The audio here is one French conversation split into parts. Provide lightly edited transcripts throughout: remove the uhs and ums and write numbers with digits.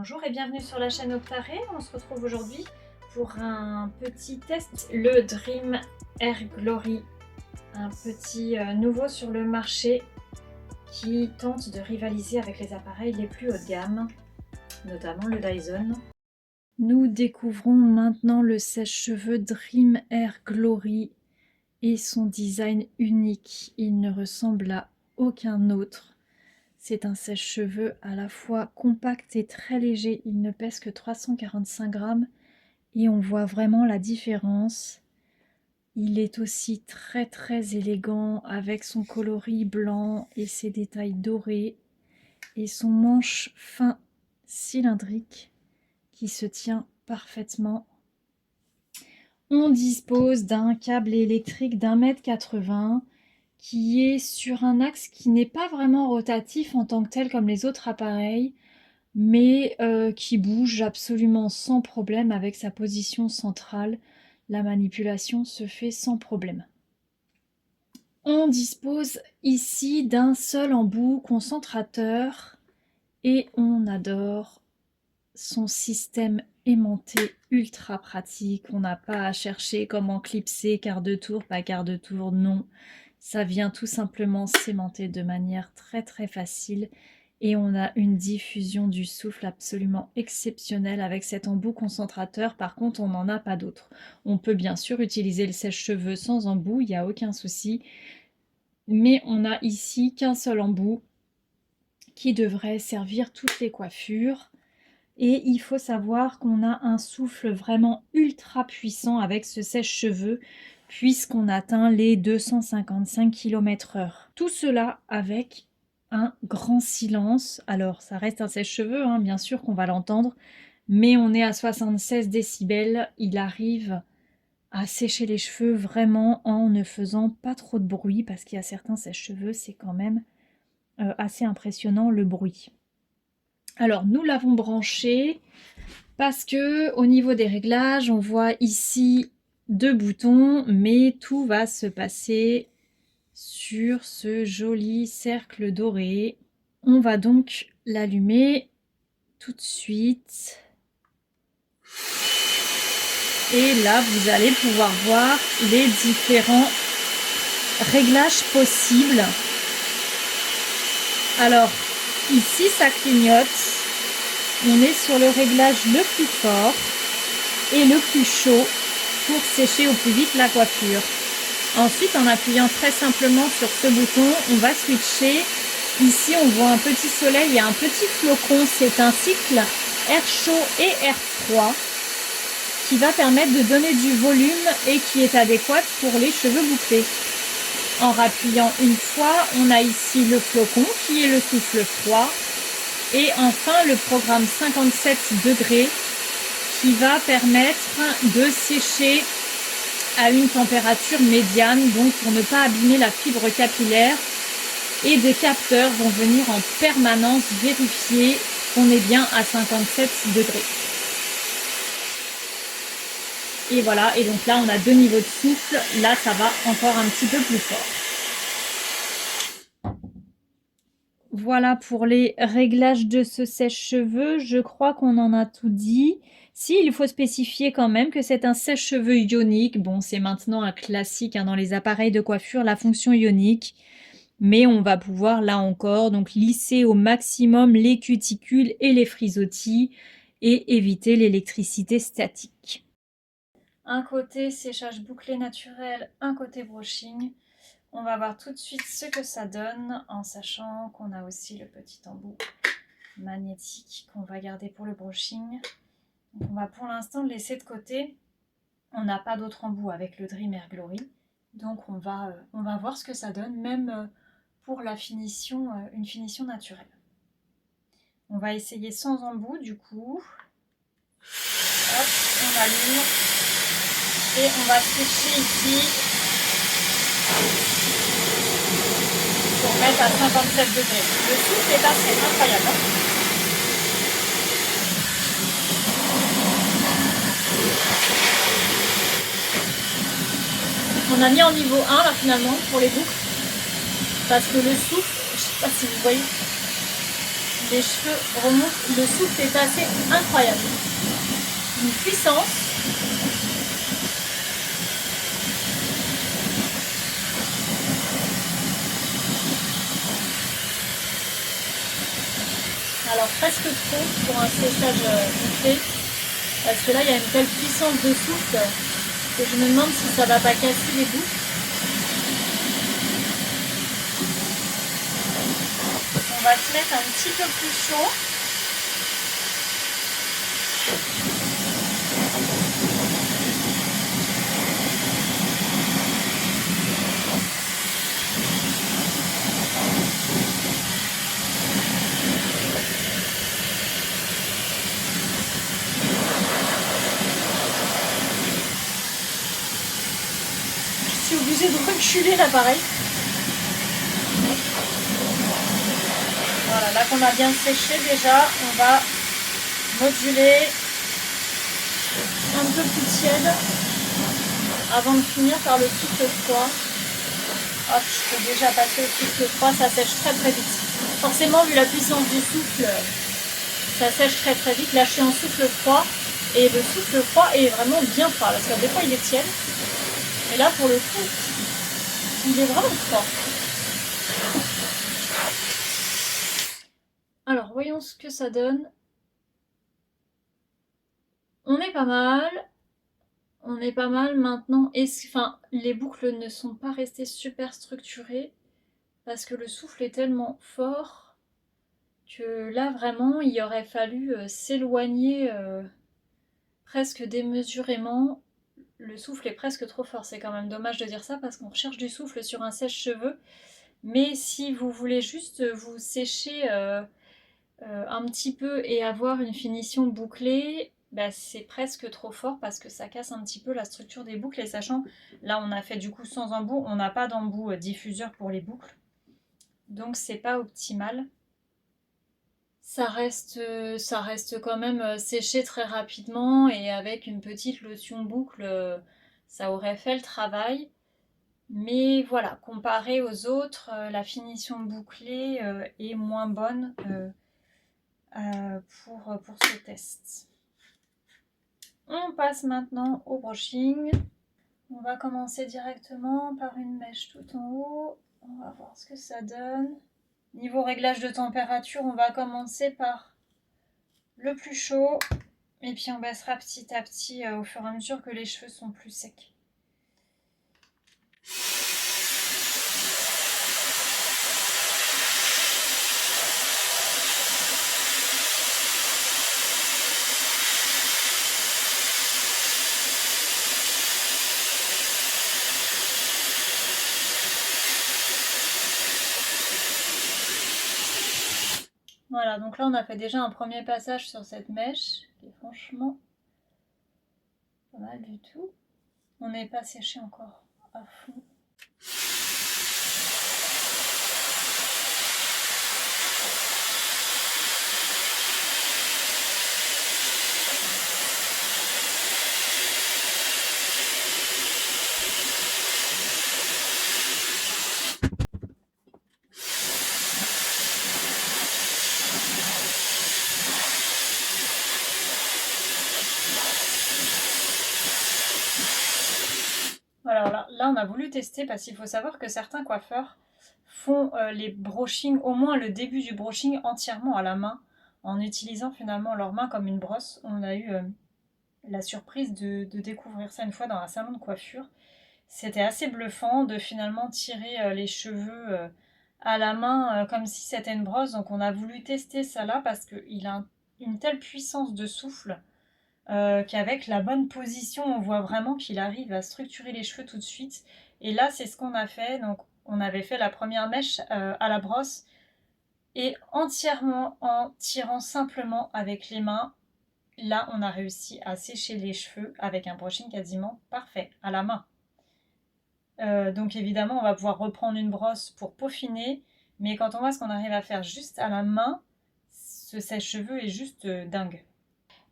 Bonjour et bienvenue sur la chaîne Octaré. On se retrouve aujourd'hui pour un petit test, le Dream Air Glory, un petit nouveau sur le marché qui tente de rivaliser avec les appareils les plus haut de gamme, notamment le Dyson. Nous découvrons maintenant le sèche-cheveux Dream Air Glory et son design unique. Il ne ressemble à aucun autre. C'est un sèche-cheveux à la fois compact et très léger. Il ne pèse que 345 grammes et on voit vraiment la différence. Il est aussi très élégant avec son coloris blanc et ses détails dorés et son manche fin cylindrique qui se tient parfaitement. On dispose d'un câble électrique d'1,80 m qui est sur un axe qui n'est pas vraiment rotatif en tant que tel comme les autres appareils, mais qui bouge absolument sans problème avec sa position centrale. La manipulation se fait sans problème. On dispose ici d'un seul embout concentrateur et on adore son système aimanté ultra pratique. On n'a pas à chercher comment clipser, quart de tour, pas quart de tour, non. Ça vient tout simplement s'aimanter de manière très facile et on a une diffusion du souffle absolument exceptionnelle avec cet embout concentrateur. Par contre, on n'en a pas d'autre. On peut bien sûr utiliser le sèche-cheveux sans embout, il n'y a aucun souci. Mais on a ici qu'un seul embout qui devrait servir toutes les coiffures. Et il faut savoir qu'on a un souffle vraiment ultra puissant avec ce sèche-cheveux puisqu'on atteint les 255 km/h. Tout cela avec un grand silence. Alors ça reste un sèche-cheveux, hein, bien sûr qu'on va l'entendre, mais on est à 76 décibels. Il arrive à sécher les cheveux vraiment en ne faisant pas trop de bruit parce qu'il y a certains sèche-cheveux, c'est quand même assez impressionnant le bruit. Alors nous l'avons branché parce que au niveau des réglages, on voit ici deux boutons, mais tout va se passer sur ce joli cercle doré. On va donc l'allumer tout de suite. Et là, vous allez pouvoir voir les différents réglages possibles. Alors, ici, ça clignote. On est sur le réglage le plus fort et le plus chaud pour sécher au plus vite la coiffure. Ensuite, en appuyant très simplement sur ce bouton, on va switcher. Ici, on voit un petit soleil et un petit flocon. C'est un cycle air chaud et air froid qui va permettre de donner du volume et qui est adéquat pour les cheveux bouclés. En rappuyant une fois, on a ici le flocon qui est le souffle froid. Et enfin, le programme 57 degrés qui va permettre de sécher à une température médiane, donc pour ne pas abîmer la fibre capillaire. Et des capteurs vont venir en permanence vérifier qu'on est bien à 57 degrés. Et voilà, et donc là on a deux niveaux de souffle, là ça va encore un petit peu plus fort. Voilà pour les réglages de ce sèche-cheveux, je crois qu'on en a tout dit. Si, il faut spécifier quand même que c'est un sèche-cheveux ionique. Bon, c'est maintenant un classique hein, dans les appareils de coiffure, la fonction ionique. Mais on va pouvoir, là encore, donc lisser au maximum les cuticules et les frisottis et éviter l'électricité statique. Un côté séchage bouclé naturel, un côté brushing. On va voir tout de suite ce que ça donne en sachant qu'on a aussi le petit embout magnétique qu'on va garder pour le brushing. Donc on va pour l'instant le laisser de côté. On n'a pas d'autre embout avec le Dream Air Glory. Donc on va voir ce que ça donne, même pour la finition, une finition naturelle. On va essayer sans embout du coup. Hop, on allume. Et on va switcher ici pour mettre à 57 degrés. Le souffle est assez incroyable. On a mis en niveau 1 là finalement pour les boucles. Parce que le souffle, je ne sais pas si vous voyez, les cheveux remontent, le souffle est assez incroyable. Une puissance. Alors presque trop pour un séchage bouclé, parce que là il y a une telle puissance de souffle que je me demande si ça va pas casser les boucles. On va se mettre un petit peu plus chaud. Je suis obligée de reculer l'appareil. Voilà, là qu'on a bien séché déjà, on va moduler un peu plus tiède avant de finir par le souffle froid. Hop, je peux déjà passer au souffle froid, ça sèche très très vite. Forcément, vu la puissance du souffle, ça sèche très très vite. Là, je suis en souffle froid et le souffle froid est vraiment bien froid parce que des fois il est tiède. Mais là, pour le coup, il est vraiment froid. Alors, voyons ce que ça donne. On est pas mal. On est pas mal maintenant. Enfin, les boucles ne sont pas restées super structurées parce que le souffle est tellement fort que là, vraiment, il aurait fallu s'éloigner presque démesurément. Le souffle est presque trop fort. C'est quand même dommage de dire ça parce qu'on recherche du souffle sur un sèche-cheveux. Mais si vous voulez juste vous sécher un petit peu et avoir une finition bouclée, bah, c'est presque trop fort parce que ça casse un petit peu la structure des boucles. Et sachant, là on a fait du coup sans embout, on n'a pas d'embout diffuseur pour les boucles. Donc c'est pas optimal. Ça reste quand même séché très rapidement et avec une petite lotion boucle, ça aurait fait le travail. Mais voilà, comparé aux autres, la finition bouclée est moins bonne pour ce test. On passe maintenant au brushing. On va commencer directement par une mèche tout en haut. On va voir ce que ça donne. Niveau réglage de température, on va commencer par le plus chaud. Et puis on baissera petit à petit au fur et à mesure que les cheveux sont plus secs. Voilà, donc là on a fait déjà un premier passage sur cette mèche, qui est franchement pas mal du tout. On n'est pas séché encore à fond. Voilà, là on a voulu tester parce qu'il faut savoir que certains coiffeurs font les brushings, au moins le début du brushing entièrement à la main, en utilisant finalement leur main comme une brosse. On a eu la surprise de découvrir ça une fois dans un salon de coiffure. C'était assez bluffant de finalement tirer les cheveux à la main comme si c'était une brosse. Donc on a voulu tester ça là parce qu'il a une telle puissance de souffle qu'avec la bonne position, on voit vraiment qu'il arrive à structurer les cheveux tout de suite. Et là, c'est ce qu'on a fait. Donc, on avait fait la première mèche à la brosse et entièrement en tirant simplement avec les mains. Là, on a réussi à sécher les cheveux avec un brushing quasiment parfait à la main. Donc, évidemment, on va pouvoir reprendre une brosse pour peaufiner. Mais quand on voit ce qu'on arrive à faire juste à la main, ce sèche-cheveux est juste dingue.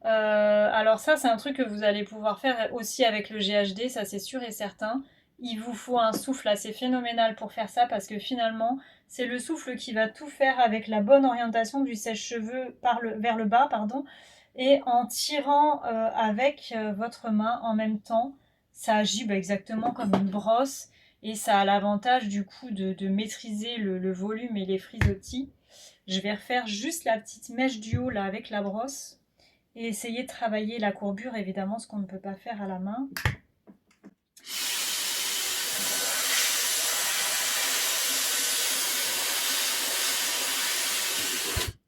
Alors ça, c'est un truc que vous allez pouvoir faire aussi avec le GHD, ça c'est sûr et certain. Il vous faut un souffle assez phénoménal pour faire ça parce que finalement, C'est le souffle qui va tout faire avec la bonne orientation du sèche-cheveux vers le bas, pardon, et en tirant avec votre main en même temps. Ça agit exactement comme une brosse et ça a l'avantage du coup de maîtriser le volume et les frisottis. Je vais refaire juste la petite mèche du haut là avec la brosse et essayer de travailler la courbure, évidemment, ce qu'on ne peut pas faire à la main.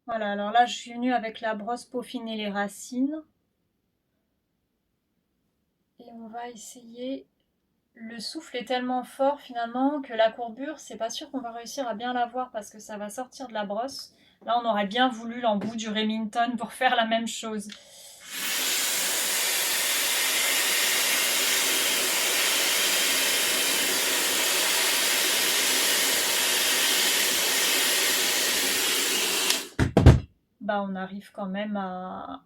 Voilà, alors là, je suis venue avec la brosse peaufiner les racines. Et on va essayer. Le souffle est tellement fort finalement que la courbure, c'est pas sûr qu'on va réussir à bien la voir parce que ça va sortir de la brosse. Là, on aurait bien voulu l'embout du Remington pour faire la même chose. Bah, on arrive quand même à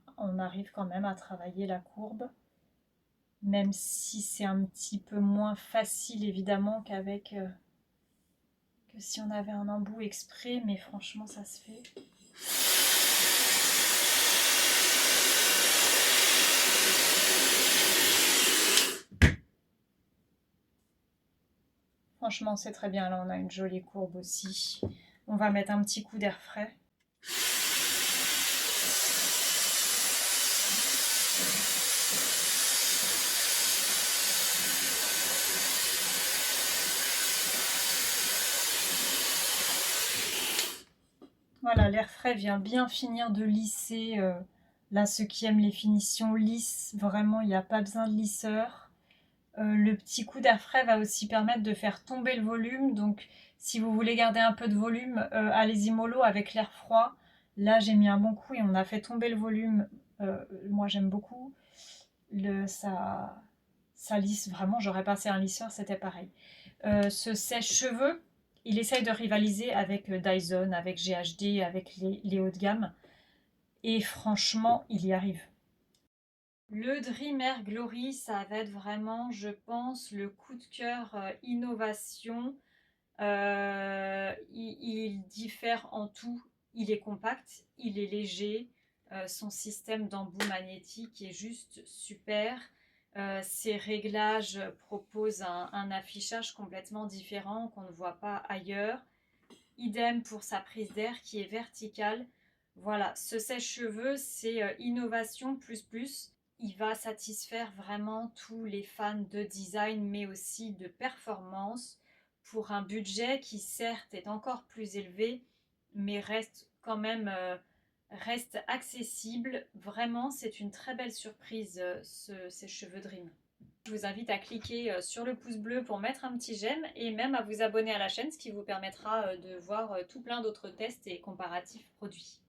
travailler la courbe, même si c'est un petit peu moins facile évidemment qu'avec que si on avait un embout exprès, mais franchement ça se fait. Franchement c'est très bien, là on a une jolie courbe aussi. On va mettre un petit coup d'air frais. Voilà, l'air frais vient bien finir de lisser. Là, ceux qui aiment les finitions lisses, vraiment, il n'y a pas besoin de lisseur. Le petit coup d'air frais va aussi permettre de faire tomber le volume. Donc, si vous voulez garder un peu de volume, allez-y mollo avec l'air froid. Là, j'ai mis un bon coup et on a fait tomber le volume. Moi, j'aime beaucoup. Ça lisse vraiment. J'aurais passé un lisseur, c'était pareil. Ce sèche-cheveux, il essaye de rivaliser avec Dyson, avec GHD, avec les hauts de gamme. Et franchement, il y arrive. Le Dream Air Glory, ça va être vraiment, je pense, le coup de cœur innovation. Il diffère en tout. Il est compact, il est léger. Son système d'embout magnétique est juste super. Ses réglages proposent un affichage complètement différent qu'on ne voit pas ailleurs. Idem pour sa prise d'air qui est verticale. Voilà, ce sèche-cheveux, c'est innovation plus plus. Il va satisfaire vraiment tous les fans de design, mais aussi de performance, pour un budget qui certes est encore plus élevé, mais reste quand même reste accessible. Vraiment, c'est une très belle surprise, ces cheveux Dream. Je vous invite à cliquer sur le pouce bleu pour mettre un petit j'aime et même à vous abonner à la chaîne, ce qui vous permettra de voir tout plein d'autres tests et comparatifs produits.